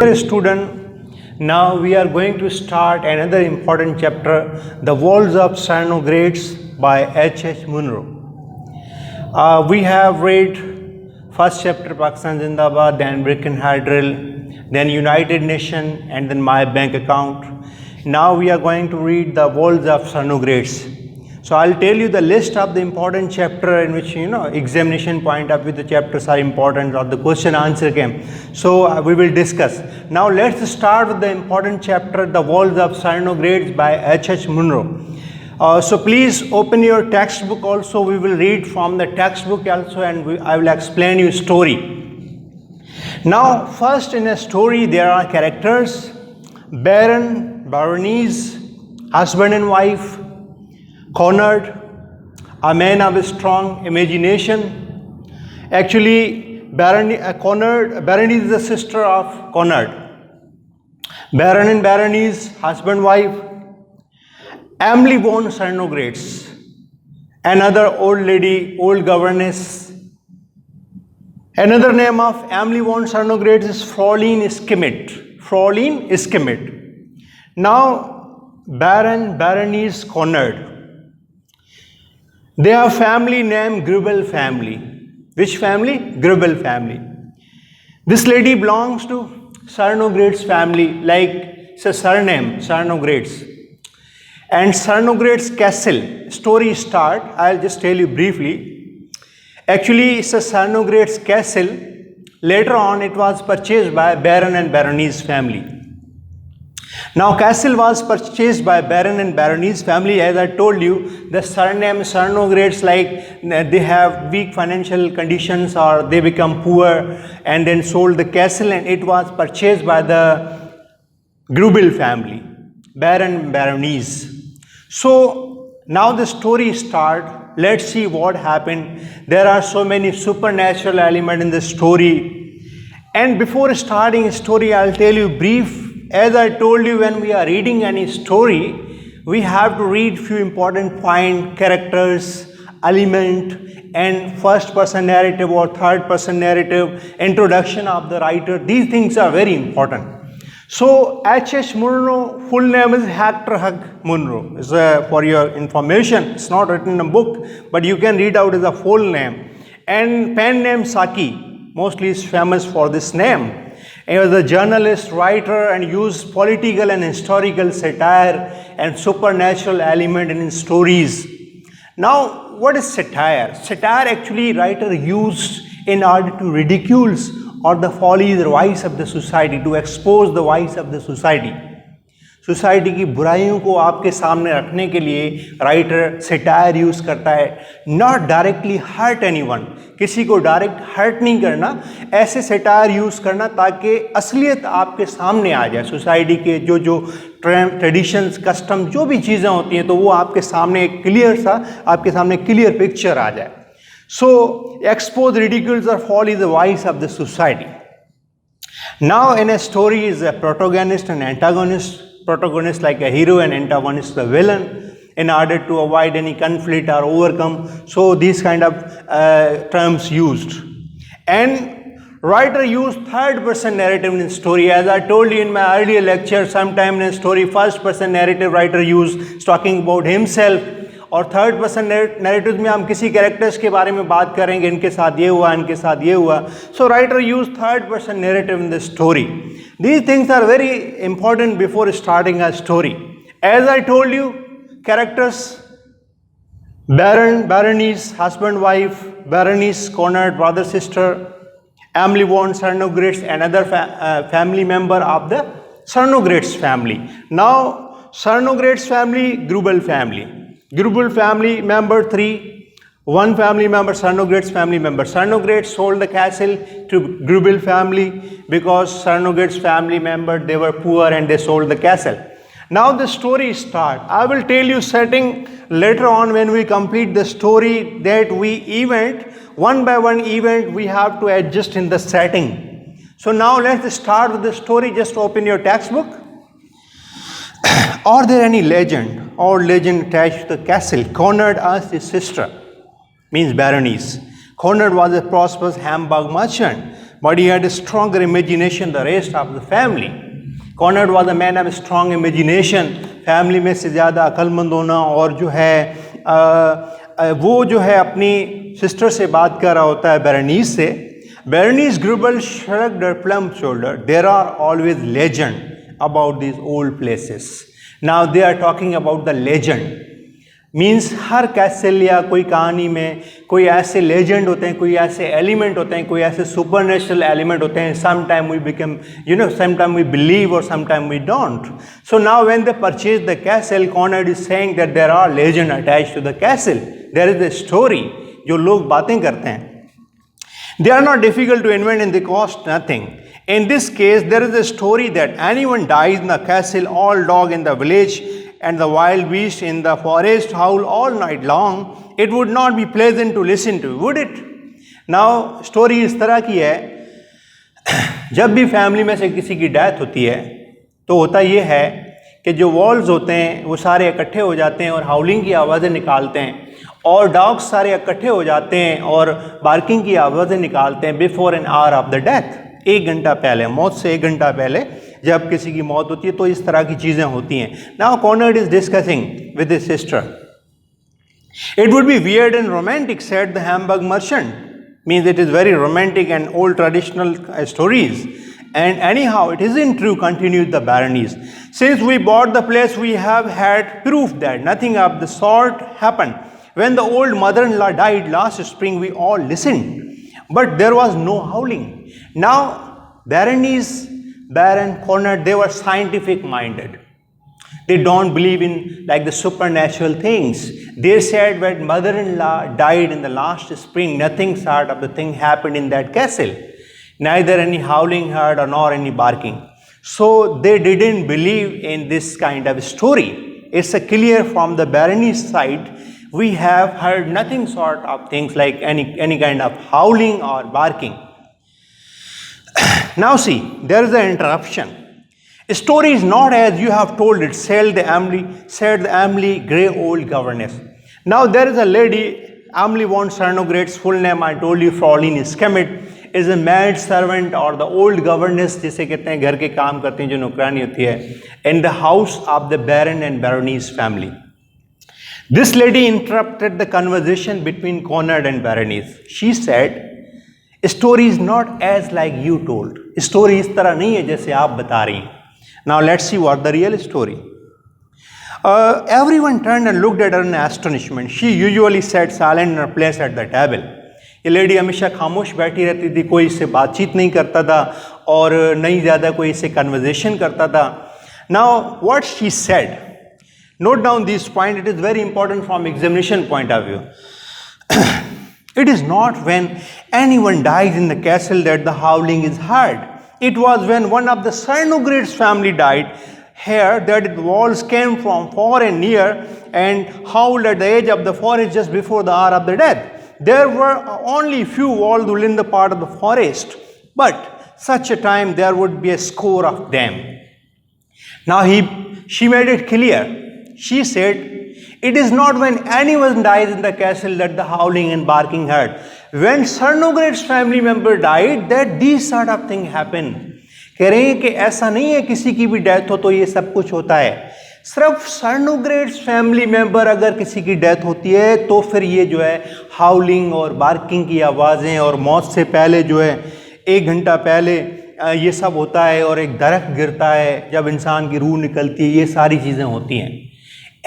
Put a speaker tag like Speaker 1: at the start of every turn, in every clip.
Speaker 1: Dear student, now we are going to start another important chapter, The Walls of Cyanogrades by H. Munro. We have read first chapter Pakistan Zindabad, then Birkenhead Drill, then United Nation, and then My Bank Account. Now we are going to read The Walls of Cyanogrades. So I'll tell you the list of the important chapter in which examination point of view the chapters are important or the question answer came. So we will discuss. Now let's start with the important chapter, The Walls of Cyanogrades by H. Munro. So please open your textbook also. We will read from the textbook also, and I will explain you story. Now first, in a story there are characters, Baron, Baroness, husband and wife, Conrad, a man of strong imagination. Actually, Baroness is the sister of Conrad. Baron and Baroness, husband, wife. Emily von Cyanogrades, another old lady, old governess. Another name of Emily von Cyanogrades is Fräulein Schmidt. Fräulein Schmidt. Now, Baron, Baroness, Conrad. They have family named Grubel family. Which family? Grubel family. This lady belongs to Cyanogrades family, like it's a surname, Cyanogrades. And Cyanogrades castle, story start, I'll just tell you briefly. Actually, it's a Cyanogrades castle. Later on, it was purchased by Baron and Baroness family. Now, castle was purchased by Baron and Baroness family. As I told you, the surname Cyanogrades, like they have weak financial conditions or they become poor and then sold the castle, and it was purchased by the Grubel family, Baron and Baroness. So now the story start. Let's see what happened. There are so many supernatural elements in the story. And before starting a story, I'll tell you brief. As I told you, when we are reading any story, we have to read few important points, characters, element, and first person narrative or third person narrative, introduction of the writer. These things are very important. So H. Munro, full name is Hector Hug Munro. It's for your information. It's not written in a book, but you can read out as a full name. And pen name Saki, mostly is famous for this name. He was a journalist, writer, and used political and historical satire and supernatural element in his stories. Now, what is satire? Satire actually writer used in order to ridicule or the follies or vice of the society, to expose the vice of the society. Society की बुराइयों को आपके सामने रखने के लिए writer satire use करता है. नॉट डायरेक्टली हर्ट एनीवन, किसी को डायरेक्ट हर्ट नहीं करना, ऐसे सेटायर यूज़ करना ताकि असलियत आपके सामने आ जाए. सोसाइटी के जो ट्रेडिशंस, कस्टम, जो भी चीज़ें होती हैं, तो वो आपके सामने एक क्लियर सा, आपके सामने क्लियर पिक्चर आ जाए. सो एक्सपोज रिडिक्यूल्स और fall is the vice of the society. Now in a story is a protagonist and antagonist. Protagonist like a hero and antagonist the villain, in order to avoid any conflict or overcome. So these kind of terms used. And writer used third person narrative in story. As I told you in my earlier lecture, sometime in a story first person narrative writer used talking about himself. और third person narrative में हम किसी characters के बारे में बात करेंगे, इनके साथ ये हुआ, इनके साथ ये हुआ. So writer use third person narrative in the story. These things are very important before starting a story. As I told you, characters Baron, Baroness, husband, wife, Baroness, Conrad, brother, sister, Emily von Cyanogrades, another family member of the Cyanogrades family. Now Cyanogrades family, Grubel family. Grubel family member 3, one family member, Cyanogrades family member. Cyanogrades sold the castle to Grubel family because Cyanogrades family member, they were poor and they sold the castle. Now the story starts. I will tell you setting later on when we complete the story, that we event, one by one event, we have to adjust in the setting. So now let's start with the story. Just open your textbook. Are there any legend or legend attached to the castle? Conrad asked his sister, means Baroness. Conrad was a prosperous Hamburg merchant. but he had a stronger imagination than the rest of the family. Conrad was a man of strong imagination. Family में से ज़्यादा अक्लमंद होना, और जो है वो जो है अपनी सिस्टर से बात कर रहा होता है, बेरेनीस से. Berenice Grubel shrugged her plump shoulder. There are always legend about these old places. Now they are talking about the legend. Means her castle या कोई कहानी में कोई ऐसे लेजेंड होते हैं, कोई ऐसे एलिमेंट होते हैं, कोई ऐसे सुपर नेचुरल एलिमेंट होते हैं. Some time we become some time we believe और some time we don't. So now when they purchase the castle, Conrad is saying that there are legend attached to the castle. There is a story. जो लोग बातें करते हैं, they are not difficult to invent and they cost nothing. In this case, there is a story that anyone dies in the castle, all dog in the village and the wild beast in the forest howl all night long. It would not be pleasant to listen to, would it? Now, story इस तरह की है, जब भी family में से किसी की डेथ होती है तो होता ये है कि जो वॉल्स होते हैं वो सारे इकट्ठे हो जाते हैं और हाउलिंग की आवाज़ें निकालते हैं, और डॉग्स सारे इकट्ठे हो जाते हैं और बार्किंग की आवाज़ें निकालते हैं before an hour of the death. 1 घंटा पहले, मौत से 1 घंटा पहले जब किसी की मौत होती है तो इस तरह की चीज़ें होती हैं. Now Conrad is discussing with his sister. It would be weird and romantic, said the Hamburg merchant. Means it is very romantic and old traditional stories. And anyhow, it isn't true, continued the Baroness. Since we bought the place, we have had proof that nothing of the sort happened. When the old mother-in-law died last spring, we all listened, but there was no howling. Now, Baroness, Baron, Conrad, they were scientific-minded. They don't believe in like the supernatural things. They said when mother-in-law died in the last spring, nothing sort of the thing happened in that castle. Neither any howling heard or nor any barking. So they didn't believe in this kind of story. It's a clear from the Baroness side. We have heard nothing sort of things like any kind of howling or barking. Now see, there is an interruption. A story is not as you have told it, said the Emily, grey old governess. Now there is a lady, Emily von Cernograt's full name I told you, Fraulein Schmidt, is a maid servant or the old governess जिसे कहते हैं घर के काम करती हैं जो नौकरानी होती है, in the house of the Baron and Baroness family. This lady interrupted the conversation between Conrad and Baroness. She said, story is not as like you told. Story इस तरह नहीं है जैसे आप बता रही हैं. Now let's see what the real story. Everyone turned and looked at her in astonishment. She usually sat silent in her place at the table. ये लेडी हमेशा खामोश बैठी रहती थी, कोई इससे बातचीत नहीं करता था और नहीं ज़्यादा कोई इससे कन्वर्सेशन करता था. Now what she said, note down this point, it is very important from examination point of view. It is not when anyone dies in the castle that the howling is heard. It was when one of the Cernograt's family died here that the walls came from far and near and howled at the edge of the forest just before the hour of the death. There were only few walls within the part of the forest, but such a time there would be a score of them. Now she made it clear. She said, it is not when anyone dies in the castle that the howling and barking heard. When Cernograt's family member died, that these sort of thing happen. कह रहे हैं कि ऐसा नहीं है किसी की भी डेथ हो तो ये सब कुछ होता है. सिर्फ सर्नोग्रेट्स फैमिली मेंबर अगर किसी की डेथ होती है तो फिर ये जो है हाउलिंग और बार्किंग की आवाज़ें और मौत से पहले जो है 1 घंटा पहले ये सब होता है और एक दरख्त गिरता है जब इंसान की रूह निकलती है, ये सारी चीज़ें होती हैं.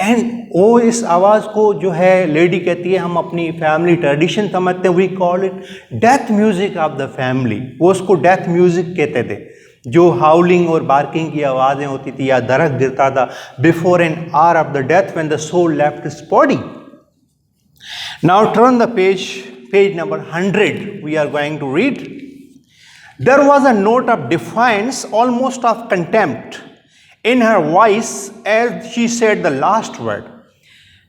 Speaker 1: एंड वो इस आवाज़ को जो है लेडी कहती है हम अपनी फैमिली ट्रेडिशन समझते हैं, we call it death music of the family. वो उसको डेथ म्यूज़िक कहते थे, जो हाउलिंग और बार्किंग की आवाज़ें होती थी या दरख्त गिरता था before an hour of the death when the soul left his body. Now turn the page number 100. We are going to read. There was a note of defiance, almost of contempt in her voice as she said the last word.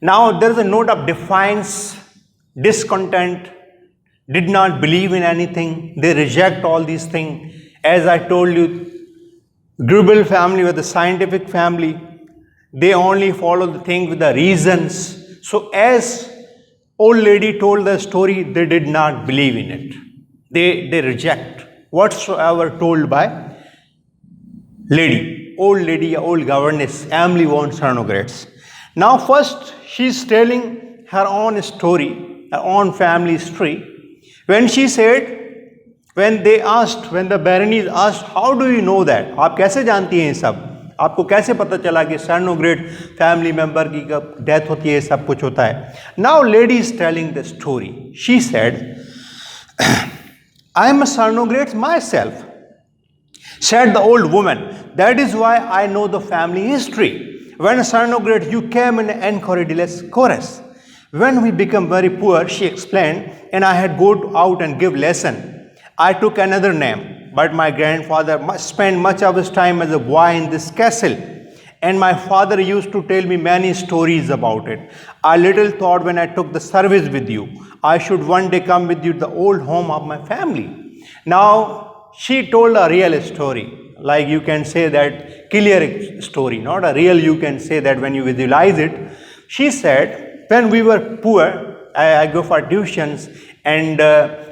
Speaker 1: Now there is a note of defiance, discontent, did not believe in anything, they reject all these things. As I told you, Grubel family was the scientific family. They only follow the thing with the reasons. So as old lady told the story, they did not believe in it. They reject. whatsoever told by lady, old governess, Emily von Cernogratz. Now first she's telling her own story, her own family history. When she said, when the Berenice asked, how do you know that? आप कैसे जानती हैं ये सब? आपको कैसे पता चला कि सर्नोग्रेट फैमिली मेंबर की कब डेथ होती है, सब कुछ होता है? Now lady is telling the story. She said, I am a Cernogratz myself, said the old woman. That is why I know the family history. When Cernogratz, you came in Encoredilles chorus. When we became very poor, she explained, and I had go out and give lesson, I took another name, but my grandfather spent much of his time as a boy in this castle, and my father used to tell me many stories about it. I little thought when I took the service with you, I should one day come with you to the old home of my family. Now, she told a real story, like you can say that clear story, not a real, you can say that when you visualize it. She said, when we were poor, I go for tuitions, and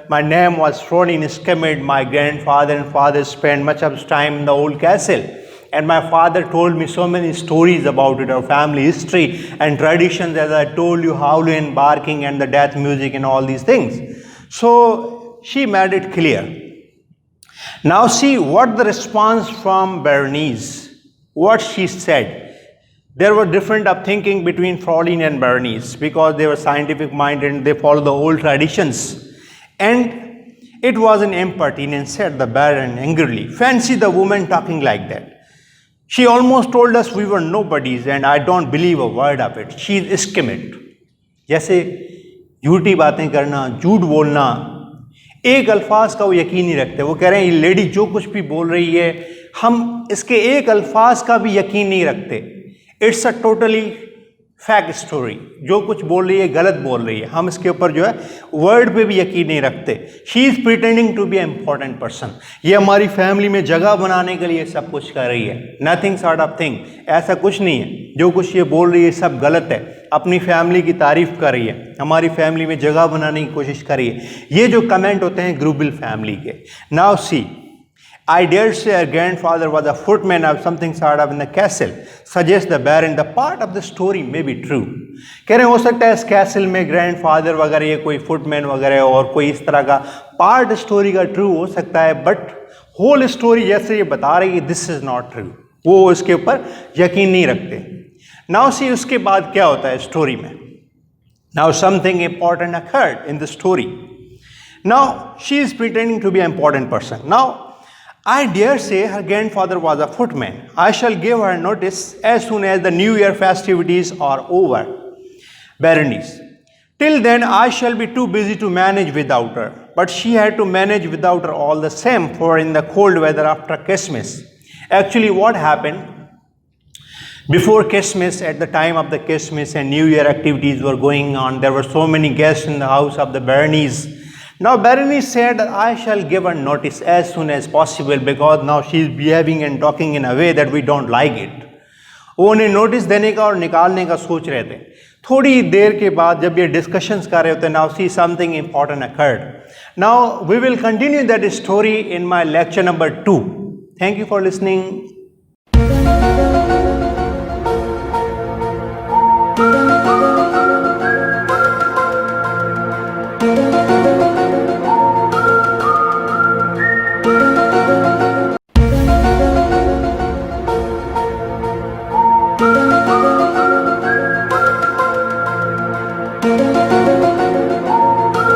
Speaker 1: my name was thrown in skimmed. My grandfather and father spent much of time in the old castle, and my father told me so many stories about it, our family history and traditions, as I told you, howling and barking and the death music and all these things. So she made it clear. Now see what the response from Berenice, what she said. There were different of thinking between Fraulein and Berenice, because they were scientific minded and they follow the old traditions. And it was an impertinence, said the Baron angrily. Fancy the woman talking like that. She almost told us we were nobodies, and I don't believe a word of it. She is skimmed. जैसे झूठी बातें करना, झूठ बोलना, एक अल्फाज का वो यकीन नहीं रखते. वो कह रहे हैं ये लेडी जो कुछ भी बोल रही है, हम इसके एक अल्फाज का भी यकीन नहीं रखते. It's a totally fact story. जो कुछ बोल रही है गलत बोल रही है, हम इसके ऊपर जो है वर्ड पे भी यकीन नहीं रखते. She is pretending to be an important person. ये हमारी फैमिली में जगह बनाने के लिए सब कुछ कर रही है. Nothing sort of thing. ऐसा कुछ नहीं है. जो कुछ ये बोल रही है सब गलत है. अपनी फैमिली की तारीफ कर रही है, हमारी फैमिली में जगह बनाने की कोशिश कर रही है. ये जो कमेंट होते हैं ग्रुबल फैमिली के. Now see, I dare say her grandfather was a footman or something sort of in the castle. Suggests the Baron. The part of the story may be true. कह रहे हो सकता है इस कैसल में ग्रैंडफादर वगैरह ये कोई फुटमैन वगैरह और कोई इस तरह का पार्ट स्टोरी का ट्रू हो सकता है, बट होल स्टोरी जैसे ये बता रही है दिस इज नॉट ट्रू, वो इसके ऊपर यकीन नहीं रखते. नाउ सी उसके बाद क्या होता है स्टोरी में. Now something important occurred in the story. Now she is pretending to be an important person. Now I dare say her grandfather was a footman. I shall give her notice as soon as the New Year festivities are over. Berenice. Till then I shall be too busy to manage without her. But she had to manage without her all the same, for in the cold weather after Christmas. Actually what happened, before Christmas, at the time of the Christmas and New Year activities were going on, there were so many guests in the house of the Berenice. Now Berenice said that I shall give her notice as soon as possible, because now she is behaving and talking in a way that we don't like it. वो उन्हें notice देने का और निकालने का सोच रहे थे. थोड़ी देर के बाद जब ये डिस्कशंस कर रहे होते, now see something important occurred. Now we will continue that story in my lecture number 2. Thank you for listening.